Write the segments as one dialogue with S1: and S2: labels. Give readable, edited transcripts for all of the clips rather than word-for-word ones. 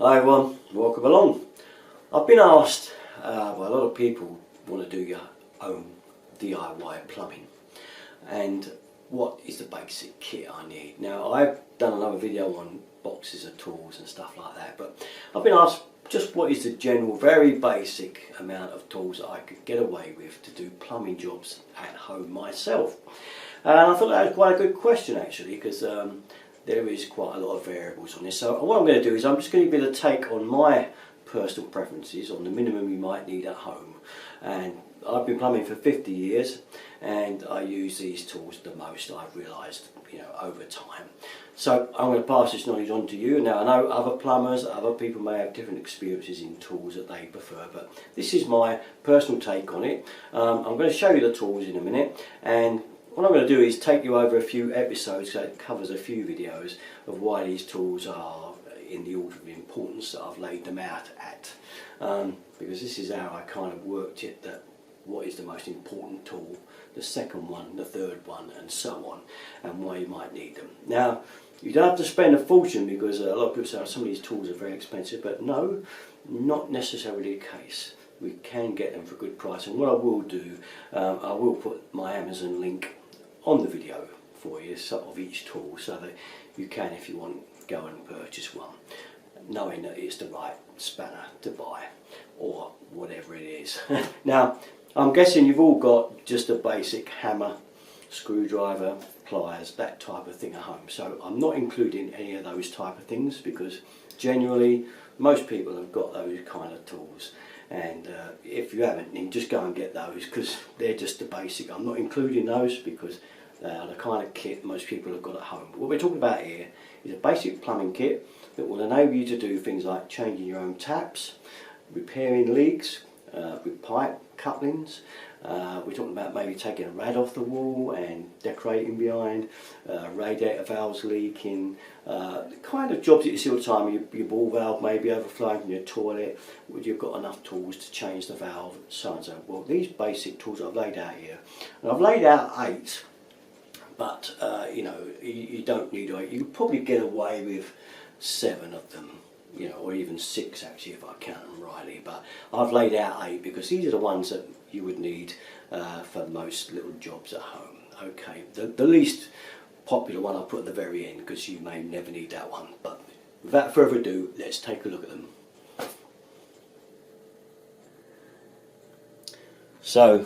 S1: Hi everyone, welcome along. I've been asked by a lot of people want to do your own DIY plumbing and what is the basic kit I need. Now I've done another video on boxes of tools and stuff like that, but I've been asked just what is the general very basic amount of tools that I could get away with to do plumbing jobs at home myself. And I thought that was quite a good question actually, because there is quite a lot of variables on this. So what I'm going to do is I'm just going to give it a take on my personal preferences on the minimum you might need at home. And I've been plumbing for 50 years and I use these tools the most, I've realised, over time. So I'm going to pass this knowledge on to you. Now I know other plumbers, other people may have different experiences in tools that they prefer, but this is my personal take on it. I'm going to show you the tools in a minute, and what I'm going to do is take you over a few episodes, so it covers a few videos of why these tools are in the order of importance that I've laid them out at. Because this is how I kind of worked it, that what is the most important tool, the second one, the third one, and so on, and why you might need them. Now, you don't have to spend a fortune, because a lot of people say some of these tools are very expensive, but no, not necessarily the case. We can get them for a good price, and what I will do, I will put my Amazon link on the video for you, sort of each tool, so that you can, if you want, go and purchase one, knowing that it's the right spanner to buy, or whatever it is. Now, I'm guessing you've all got just a basic hammer, screwdriver, pliers, that type of thing at home. So I'm not including any of those type of things, because generally most people have got those kind of tools. And if you haven't, then just go and get those, because they're just the basic. I'm not including those because they are the kind of kit most people have got at home. But what we're talking about here is a basic plumbing kit that will enable you to do things like changing your own taps, repairing leaks with pipe couplings. We're talking about maybe taking a rad off the wall and decorating behind, radiator valves leaking, the kind of jobs that you see all the time. Your ball valve may be overflowing from your toilet, would you've got enough tools to change the valve, so and so. Well, these basic tools I've laid out here, and I've laid out 8, but you don't need 8. You could probably get away with 7 of them, or even 6 actually if I count them rightly, but I've laid out 8 because these are the ones that you would need for most little jobs at home. Okay, the least popular one I'll put at the very end, because you may never need that one, but without further ado, let's take a look at them. So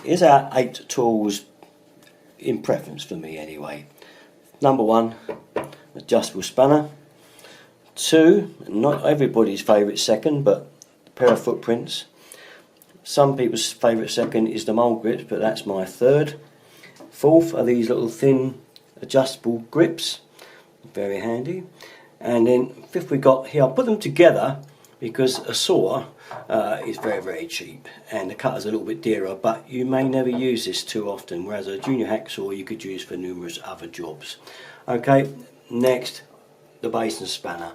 S1: here's our 8 tools in preference for me anyway. Number 1, adjustable spanner. 2, not everybody's favourite second, but a pair of footprints. Some people's favourite second is the mole grips, but that's my 3rd. 4th are these little thin adjustable grips, very handy. And then 5th we got here, I'll put them together because a saw is very, very cheap and the cutter's a little bit dearer, but you may never use this too often, whereas a junior hacksaw you could use for numerous other jobs. Okay, next, the basin spanner.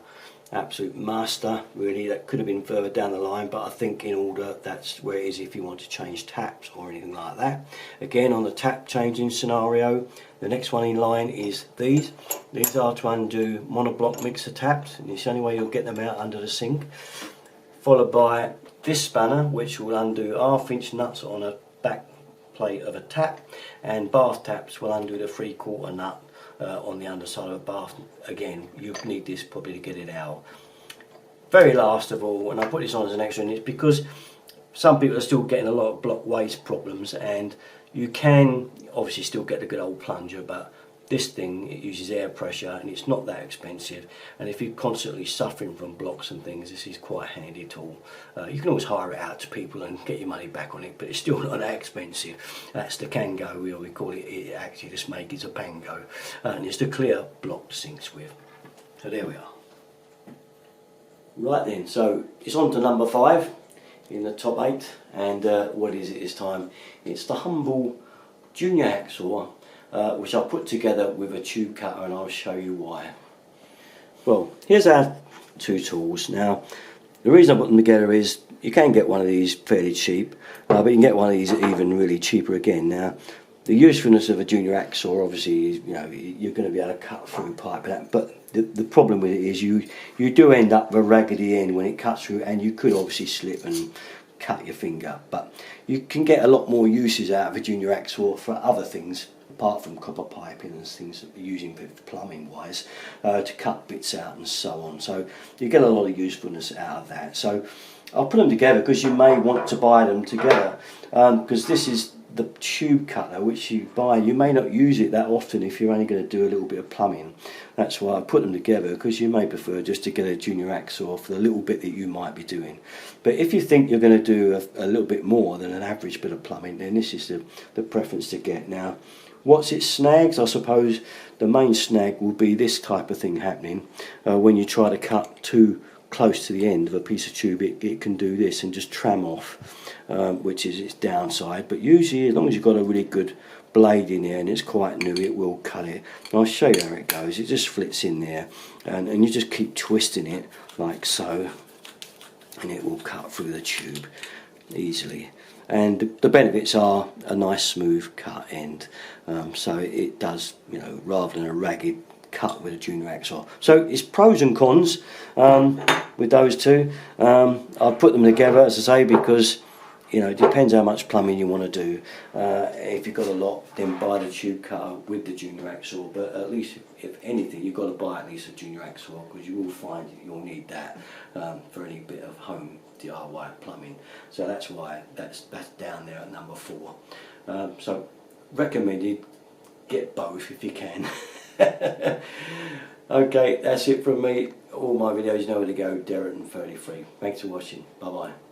S1: Absolute master, really. That could have been further down the line, but I think in order that's where it is if you want to change taps or anything like that. Again, on the tap changing scenario, the next one in line is these. These are to undo monoblock mixer taps, and it's the only way you'll get them out under the sink. Followed by this spanner, which will undo 1/2" nuts on a back plate of a tap, and bath taps will undo the 3/4 nut on the underside of a bath. Again, you need this probably to get it out. Very last of all, and I put this on as an extra, and it's because some people are still getting a lot of block waste problems, and you can obviously still get the good old plunger, but this thing, it uses air pressure and it's not that expensive, and if you're constantly suffering from blocks and things, this is quite a handy tool. You can always hire it out to people and get your money back on it, but it's still not that expensive. That's the Kango, we call it actually, this make is a Pango, and it's the clear block sinks with. So there we are. Right then, so it's on to number 5 in the top 8, and what is it this time? It's the humble junior hacksaw, which I put together with a tube cutter, and I'll show you why. Well, here's our 2 tools. Now, the reason I put them together is you can get one of these fairly cheap, but you can get one of these even really cheaper again. Now, the usefulness of a junior hacksaw, obviously, is, you're going to be able to cut through pipe, but the problem with it is you do end up with a raggedy end when it cuts through, and you could obviously slip and cut your finger, but you can get a lot more uses out of a junior hacksaw for other things apart from copper piping and things that we're using for plumbing wise, to cut bits out and so on. So you get a lot of usefulness out of that. So I'll put them together because you may want to buy them together, because this is the tube cutter which you buy. You may not use it that often if you're only going to do a little bit of plumbing. That's why I put them together, because you may prefer just to get a junior hacksaw for the little bit that you might be doing. But if you think you're going to do a little bit more than an average bit of plumbing, then this is the preference to get. Now, what's its snags? I suppose the main snag will be this type of thing happening. When you try to cut too close to the end of a piece of tube, it can do this and just tram off, which is its downside. But usually, as long as you've got a really good blade in there and it's quite new, it will cut it. And I'll show you how it goes. It just flits in there, and you just keep twisting it like so, and it will cut through the tube easily. And the benefits are a nice smooth cut end, so it does, you know, rather than a ragged cut with a junior hacksaw. So it's pros and cons with those two. I've put them together, as I say, because, you know, it depends how much plumbing you want to do. If you've got a lot, then buy the tube cutter with the junior hacksaw. But at least, if anything, you've got to buy at least a junior hacksaw, because you will find you'll need that for any bit of home DIY plumbing. So that's why that's down there at number 4. So recommended, get both if you can. Okay, that's it from me. All my videos, you know where to go, Derek33. Thanks for watching. Bye bye.